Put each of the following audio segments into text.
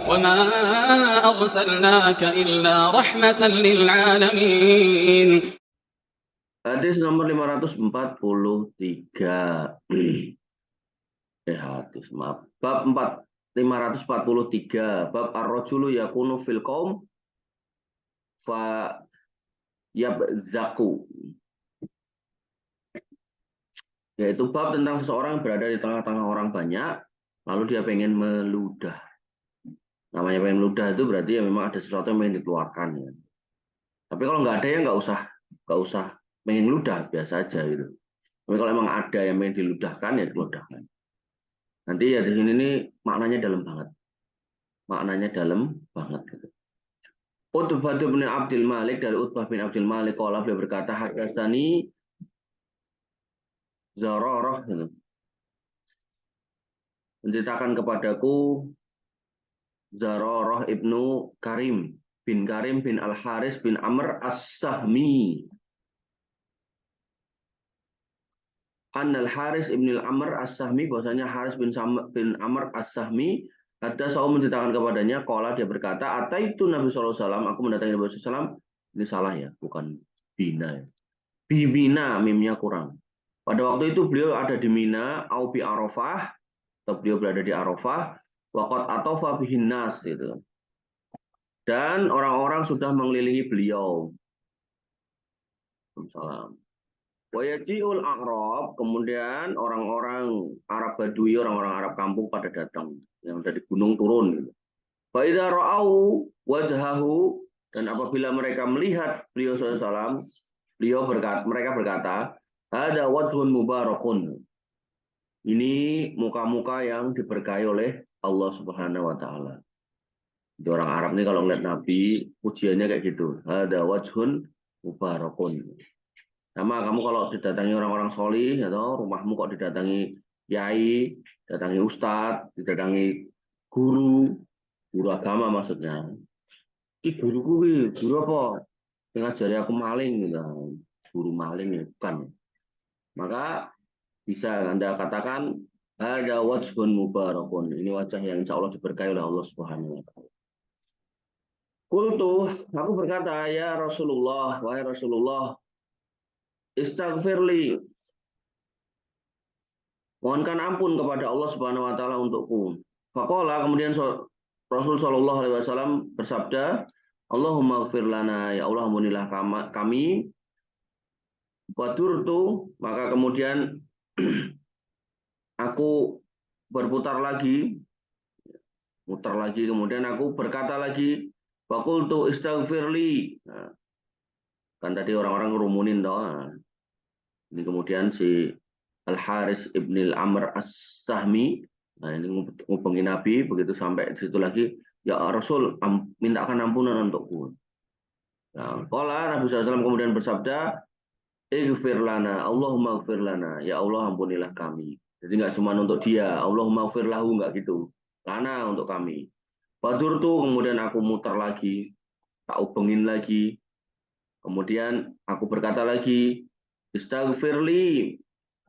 وما أرسلناك إلا رحمة للعالمين. Hadis nomor 543. Hadis maaf. Bab 543. Bab ar-rajulu yakunu fil qaum fa yabzaku. Yaitu bab tentang seseorang yang berada di tengah-tengah orang banyak, lalu dia pengen meludah. Namanya pengen meludah itu berarti ya memang ada sesuatu yang pengen dikeluarkan. Ya. Tapi kalau nggak ada ya nggak usah pengen meludah, biasa aja gitu. Tapi kalau emang ada yang pengen diludahkan ya diludahkan. Nanti ya di sini nih maknanya dalam banget. Maknanya dalam banget gitu. Utbah bin Abdul Malik, dari Utbah bin Abdul Malik qala, beliau berkata hadatsani Zararah gitu. Menceritakan kepadaku Zararah ibnu Karim bin Al-Haris bin Amr As-Sahmi. Al-Haris ibn Amr As-Sahmi, bahwasanya Haris bin Amr As-Sahmi ada saum menceritakan kepadanya, qala, dia berkata, ataitu Nabi sallallahu alaihi wasallam, aku mendatangi Nabi sallallahu alaihi wasallam. Ini salah ya, bukan bina ya. Bimina, mimnya kurang. Pada waktu itu beliau ada di Mina, au bi Arafah, atau beliau berada di Arafah, waqad atafa bihin nas gitu. Dan orang-orang sudah mengelilingi beliau. Salam. Wayajiul A'rab, kemudian orang-orang Arab Badui, orang-orang Arab kampung pada datang, yang dari gunung turun gitu. Fa idza ra'au wajhahu, dan apabila mereka melihat beliau sallallahu alaihi wasallam, mereka berkata, ada wajhun mubarakun. Ini muka-muka yang diberkahi oleh Allah Subhanahu wa taala. Itu orang Arab nih kalau ngeliat Nabi, pujiannya kayak gitu. Ada wajhun mubarakun. Sama kamu kalau didatangi orang-orang solih, atau rumahmu kok didatangi yai, didatangi ustadz, didatangi guru agama maksudnya. Ini guru apa? Ngajari aku maling gitu. Guru maling ya, bukan. Maka bisa Anda katakan ada wajhun mubarakun. Ini wajah yang insya Allah diberkahi oleh Allah Subhanahu wa taala. Qultu, aku berkata, ya Rasulullah, wahai Rasulullah, istaghfirli, mohonkan ampun kepada Allah Subhanahu wa taala untukku. Faqala, kemudian Rasul sallallahu alaihi wasallam bersabda, Allahumma ighfir lana, ya Allah ampunilah kami. Wadurtu, maka kemudian aku berputar lagi, muter lagi, kemudian aku berkata lagi, faqultu istaghfirli. Nah, kan tadi orang-orang ngerumunin doa. Ini kemudian si Al-Haris ibn Amr As-Sahmi, nah ini ngubungi Nabi, begitu sampai di situ lagi, ya Rasul, mintakan ampunan untukku. Nah, qala, Nabi SAW kemudian bersabda, ighfir lana, Allahumma ighfir lana, ya Allah ampunilah kami. Jadi nggak cuma untuk dia, Allahumma ighfir lahu, nggak gitu. Lana untuk kami. Badur tuh, kemudian aku muter lagi, tak ubengin lagi. Kemudian aku berkata lagi, istaghfirli,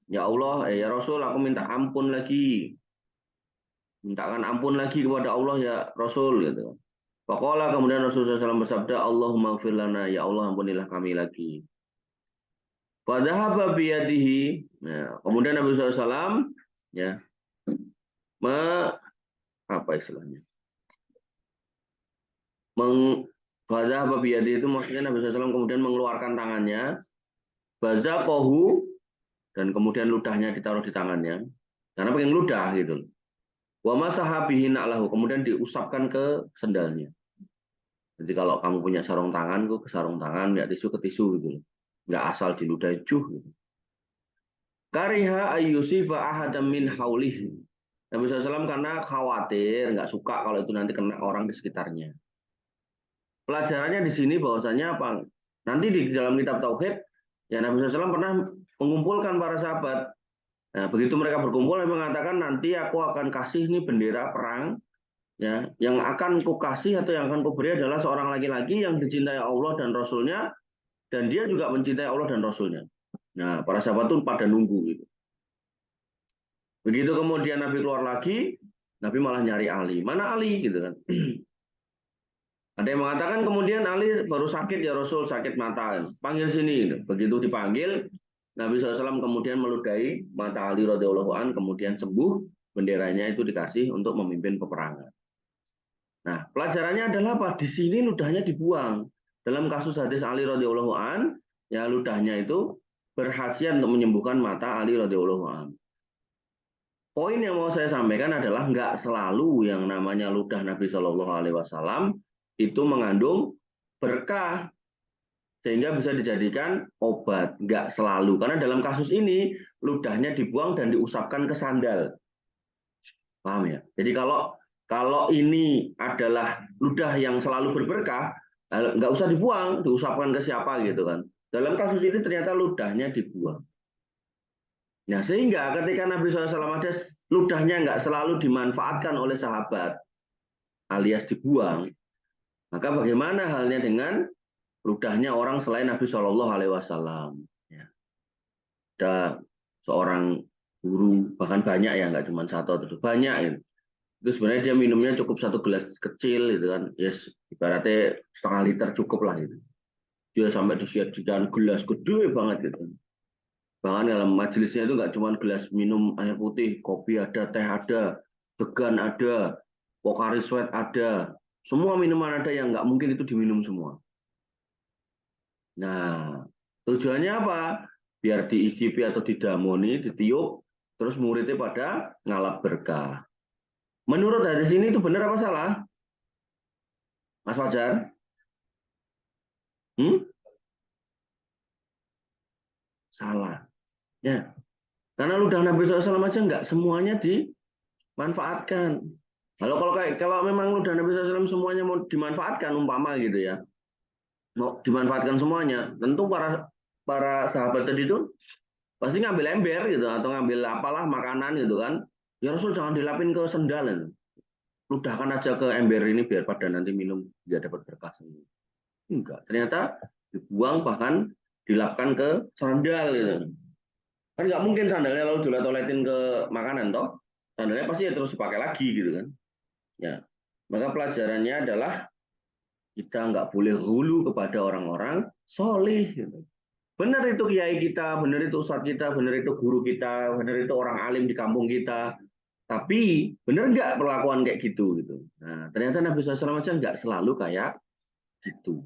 ya Allah, ya Rasul, aku minta ampun lagi. Mintakan ampun lagi kepada Allah ya Rasul gitu. Faqala, kemudian Rasulullah SAW bersabda, Allahumma ighfir lana, ya Allah ampunilah kami lagi. Fadhahaba biyadihi. Nah, kemudian Nabi SAW ya apa istilahnya? Fadhahaba biyadihi itu maksudnya Nabi SAW kemudian mengeluarkan tangannya, bazaqahu, dan kemudian ludahnya ditaruh di tangannya. Karena pengen ludah gitu. Wa masaha bihi na'lahu, kemudian diusapkan ke sendalnya. Jadi kalau kamu punya sarung tangan, ke sarung tangan, ya tisu ke tisu gitu. Nggak asal diludahi gitu. Kariha ayyusifa ahadam min haulihi. Nabi SAW karena khawatir, nggak suka kalau itu nanti kena orang di sekitarnya. Pelajarannya di sini bahwasanya apa? Nanti di dalam kitab Tauhid, ya Nabi SAW pernah mengumpulkan para sahabat. Nah, begitu mereka berkumpul, dia mengatakan nanti aku akan kasih nih bendera perang, ya, yang akan kukasih atau yang akan kuberi adalah seorang laki-laki yang dicintai Allah dan Rasulnya, dan dia juga mencintai Allah dan Rasulnya. Nah, para sahabat itu pada nunggu gitu. Begitu kemudian Nabi keluar lagi, Nabi malah nyari Ali. Mana Ali gitu kan? Ada yang mengatakan kemudian Ali baru sakit ya Rasul, sakit mata. Panggil sini. Begitu dipanggil, Nabi SAW kemudian meludahi mata Ali radhiyallahu an, kemudian sembuh, benderanya itu dikasih untuk memimpin peperangan. Nah, pelajarannya adalah apa? Di sini ludahnya dibuang. Dalam kasus hadis Ali radhiyallahu an, ya ludahnya itu berkhasiat untuk menyembuhkan mata Ali radhiyallahu an. Poin yang mau saya sampaikan adalah nggak selalu yang namanya ludah Nabi Shallallahu Alaihi Wasallam itu mengandung berkah sehingga bisa dijadikan obat. Nggak selalu, karena dalam kasus ini ludahnya dibuang dan diusapkan ke sandal. Paham ya? Jadi kalau ini adalah ludah yang selalu berberkah, nggak usah dibuang, diusapkan ke siapa gitu kan. Dalam kasus ini ternyata ludahnya dibuang. Nah, sehingga ketika Nabi SAW ada ludahnya nggak selalu dimanfaatkan oleh sahabat, alias dibuang, maka bagaimana halnya dengan ludahnya orang selain Nabi Shallallahu Alaihi Wasallam? Ya. Ada seorang guru, bahkan banyak ya, nggak cuma satu atau banyak ya. Itu sebenarnya dia minumnya cukup satu gelas kecil gitu kan, yes, ibaratnya setengah liter cukup lah gitu. Dia sampai disediakan gelas gede banget gitu. Bahkan dalam majelisnya itu nggak cuma gelas minum air putih, kopi ada, teh ada, degan ada, Pocari Sweat ada, semua minuman ada yang nggak mungkin itu diminum semua. Nah, tujuannya apa? Biar diicipi atau didamoni, ditiup, terus muridnya pada ngalap berkah. Menurut hadis ini itu benar apa salah? Mas Fajar? Hmm? Salah. Ya, karena ludah Nabi SAW aja nggak semuanya dimanfaatkan. Kalau memang ludah Nabi SAW semuanya mau dimanfaatkan, umpama gitu ya, mau dimanfaatkan semuanya, tentu para sahabat tadi itu pasti ngambil ember gitu atau ngambil apalah makanan gitu kan. Ya Rasul jangan dilapin ke sendal, ludahkan aja ke ember ini biar pada nanti minum dia dapat berkah. Enggak, ternyata dibuang bahkan dilapkan ke sandal gitu. Kan nggak mungkin sandalnya lalu dilet-letin ke makanan toh. Sandalnya pasti ya terus dipakai lagi gitu kan. Ya, maka pelajarannya adalah kita nggak boleh hulu kepada orang-orang solih. Gitu. Benar itu kiai kita, benar itu ustadz kita, benar itu guru kita, benar itu orang alim di kampung kita. Tapi benar nggak perlakuan kayak gitu gitu. Nah, ternyata Nabi SAW aja nggak selalu kayak gitu.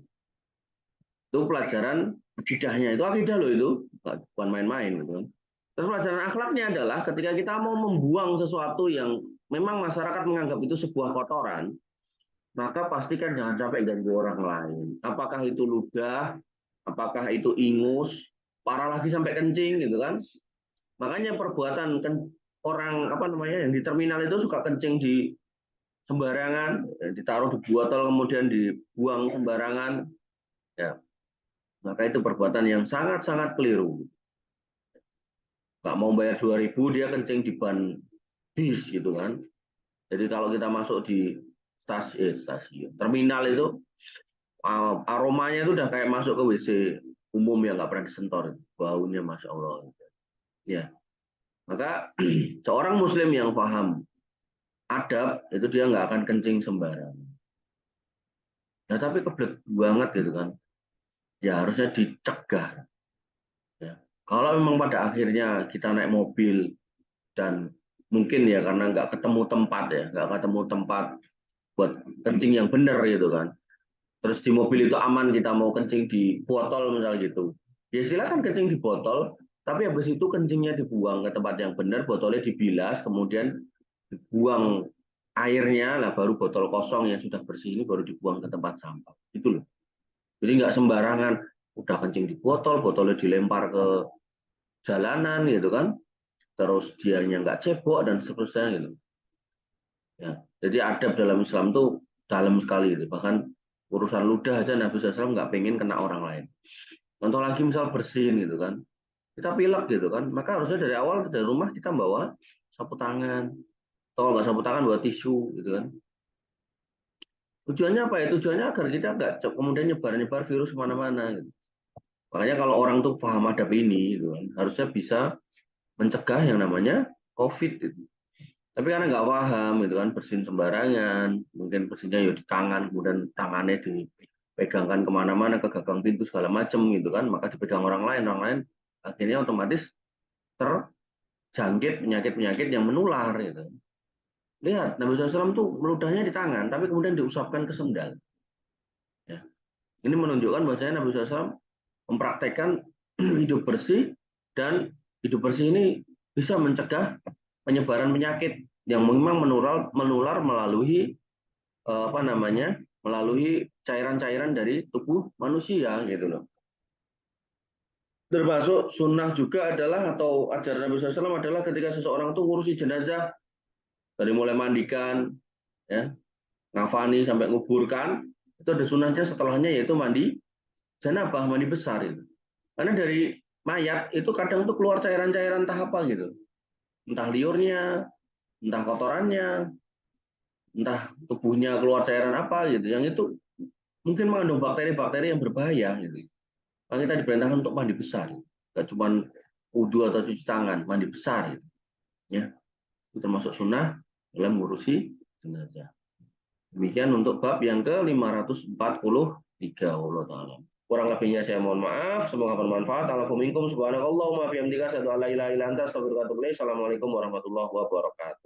Itu pelajaran akidahnya, itu akidah loh itu, bukan main-main gitu kan. Terus pelajaran akhlaknya adalah ketika kita mau membuang sesuatu yang memang masyarakat menganggap itu sebuah kotoran, maka pastikan jangan sampai ganggu orang lain. Apakah itu ludah, apakah itu ingus, parah lagi sampai kencing gitu kan. Makanya perbuatan orang apa namanya yang di terminal itu suka kencing di sembarangan, ditaruh di botol kemudian dibuang sembarangan. Ya, maka itu perbuatan yang sangat-sangat keliru. Nggak mau bayar 2.000 dia kencing di ban bis gitu kan. Jadi kalau kita masuk di stasiun terminal itu aromanya itu udah kayak masuk ke WC umum yang nggak pernah disentor, baunya masya Allah. Ya, maka seorang Muslim yang paham adab itu dia nggak akan kencing sembarangan. Ya tapi kebelet banget gitu kan, ya harusnya dicegah. Ya. Kalau memang pada akhirnya kita naik mobil dan mungkin ya karena nggak ketemu tempat ya, nggak ketemu tempat buat kencing yang benar gitu kan. Terus di mobil itu aman kita mau kencing di botol misalnya gitu. Ya silakan kencing di botol, tapi habis itu kencingnya dibuang ke tempat yang benar, botolnya dibilas, kemudian dibuang airnya, lah baru botol kosong yang sudah bersih ini baru dibuang ke tempat sampah. Itu loh. Jadi nggak sembarangan udah kencing di botol, botolnya dilempar ke jalanan gitu kan. Terus dianya nggak cebok dan seterusnya gitu. Ya, jadi adab dalam Islam tuh dalam sekali gitu. Bahkan urusan ludah aja Nabi SAW nggak pengen kena orang lain. Contoh lagi misal bersin gitu kan, kita pilek gitu kan, maka harusnya dari awal dari rumah kita bawa sapu tangan, atau nggak sapu tangan bawa tisu gitu kan. Tujuannya apa ya? Tujuannya agar kita nggak kemudian nyebar-nyebar virus kemana-mana. Gitu. Makanya kalau orang tuh paham adab ini, gitu kan, harusnya bisa mencegah yang namanya COVID. Gitu. Tapi karena nggak paham itu kan, bersin sembarangan, mungkin bersinnya ya di tangan, kemudian tangannya dipegangkan kemana-mana ke gagang pintu segala macam gitu kan, maka dipegang orang lain akhirnya otomatis terjangkit penyakit-penyakit yang menular gitu. Lihat Nabi SAW tuh meludahnya di tangan, tapi kemudian diusapkan ke sendal. Ya. Ini menunjukkan bahwasanya Nabi SAW mempraktekkan hidup bersih, dan hidup bersih ini bisa mencegah penyebaran penyakit yang memang menular melalui melalui cairan-cairan dari tubuh manusia gitu loh. Termasuk sunnah juga adalah, atau ajaran Nabi SAW adalah, ketika seseorang tuh ngurusi jenazah, dari mulai mandikan, ya, ngafani sampai nguburkan, itu ada sunnahnya setelahnya, yaitu mandi janabah, mandi besar itu. Karena dari mayat itu kadang tuh keluar cairan-cairan entah apa gitu, entah liurnya, entah kotorannya, entah tubuhnya keluar cairan apa gitu, yang itu mungkin mengandung bakteri-bakteri yang berbahaya gitu. Maka kita diperintahkan untuk mandi besar, tidak cuma wudhu atau cuci tangan, mandi besar gitu. Ya, itu termasuk sunnah dalam mengurusi jenazah. Demikian untuk bab yang ke-543. Allah Ta'ala. Kurang lebihnya saya mohon maaf. Semoga bermanfaat. Assalamualaikum warahmatullahi wabarakatuh.